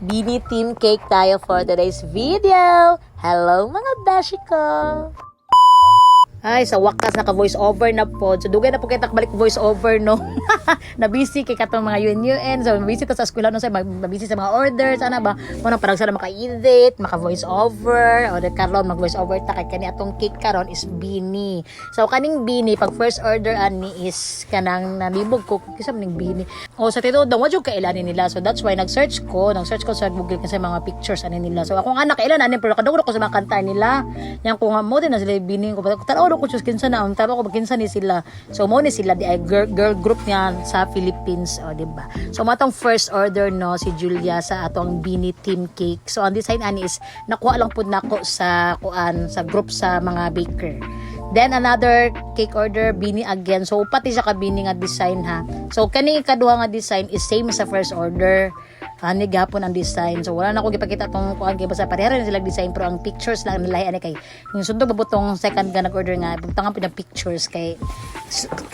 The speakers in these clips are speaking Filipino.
Bini Team Cake tayo for today's video. Hello mga beshi ko! Ay, sa wakas naka-voice over na po. So, dugay na po kita balik voice over, no? Na-busy kay katong mga UN. So, busy to sa eskwela, no? So, busy sa mga orders. Ano ba? Kung parang sana maka-edit, maka-voice over. O, karon mag-voice over ta. Kaya kani atong cake karon is Bini. So, kaning Bini, pag first order ani is kanang nalibog ko. Kisam ning Bini. O, sa tito, daw, wadyo kailanin nila. So, that's why nag-search ko sa Google kasi mga pictures ani nila. So, akong anak kailan ani, pero kadugro ko sa mga kanta nila. Yang kung mo din na sila Bini ko. Tanaw ko just kinsa na tama ko kinsa ni sila. So mo ni sila di ay girl group niya sa Philippines, o di ba? So matong first order no si Julia sa atong Bini Team Cake. So ang design ani is nakuha lang pud nako sa sa group sa mga baker. Then another cake order Bini again. So pati siya ka Bini nga design ha. So kani kaduha nga design is same sa first order. Ani gapon ang design. So wala na ko gipakita tong kuan kay basta pareha rin sila design pero ang pictures lang nila ani kay yung sundog babutong second ga nag-order nga butangan pud ang pictures kay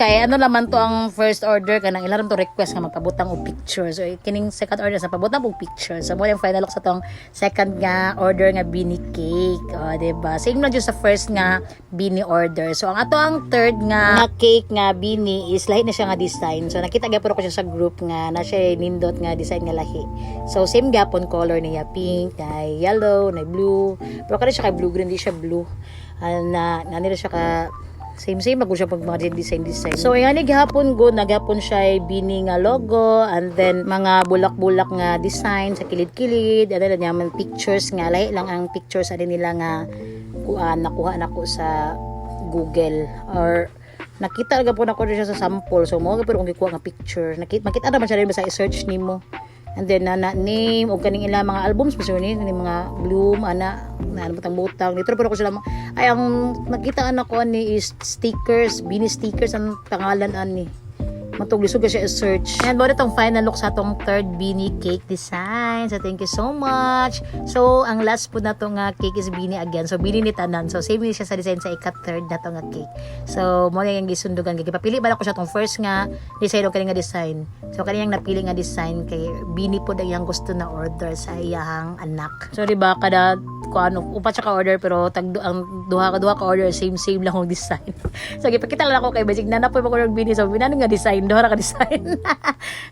ano naman to ang first order kanang ilaram to request nga magpabutang og pictures. So kining second order sa pabutang og pictures. So mo yung final look sa tong second nga order nga Bini cake. O di ba? Same lang just sa first nga Bini order. So ang ato ang third nga cake nga Bini is lahi na siya nga design. So nakita gyapon ko siya sa group nga na siya nindot nga design nga lahi. So same gapon color niya pink, na yellow, na blue. Pero kada siya kay blue green, di siya blue. Na nila siya ka same mag siya pag mga design. So ayan gihapon go nagapon siya ay Bini nga logo and then mga bulak-bulak nga design sa kilid-kilid. Ano na man pictures nga lahi lang ang pictures ani nila nga nakuha nako sa Google or nakita aga po na ko siya sa sample. So mo pero kung gikuha nga picture, makita naman siya rin sa i-search nimo. And then name o kaning ilang mga albums gusto ni mga Bloom ana na butang-butang dito pero ko sila ay ang nakita anak ko ani is stickers, Bini stickers ang pangalan ani. Matuglisod ka siya i-search. And mo itong final look sa atong third Bini cake design. So thank you so much. So ang last po na itong cake is Bini again. So Bini ni tanan. So same ni siya sa design sa ika-third na itong cake. So mo na yung gisundugan. Papili ba na ko siya itong first nga design o kaning nga design. So kaniyang napili nga design kay Bini po na yung gusto na order sa iyang anak. So diba kada upat siya ka order pero ang duha ka order same lang ang design. So gipakita lang ako kay Bajig na napoy mag-order Bini. So binano nga design doha ka design.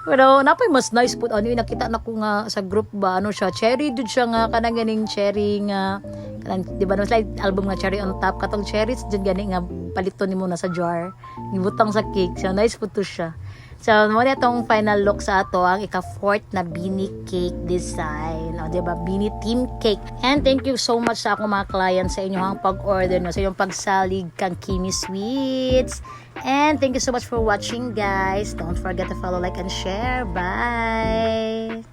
Pero napoy mas nice pud ano nakita na ko nga sa group ba ano siya cherry dud siya nga kanang ganing cherry nga kanang di ba no slide album nga cherry on top katong cherries dyan gani nga paliton nimo na sa jar gibutang sa cake so nice pud to siya. So, mo na itong final look sa ato, ang ika-fourth na Bini cake design. O, diba? Bini Team Cake. And thank you so much sa akong mga clients sa inyong pag-order, no? Sa inyong pagsalig kang Kimi Sweets. And thank you so much for watching, guys. Don't forget to follow, like, and share. Bye!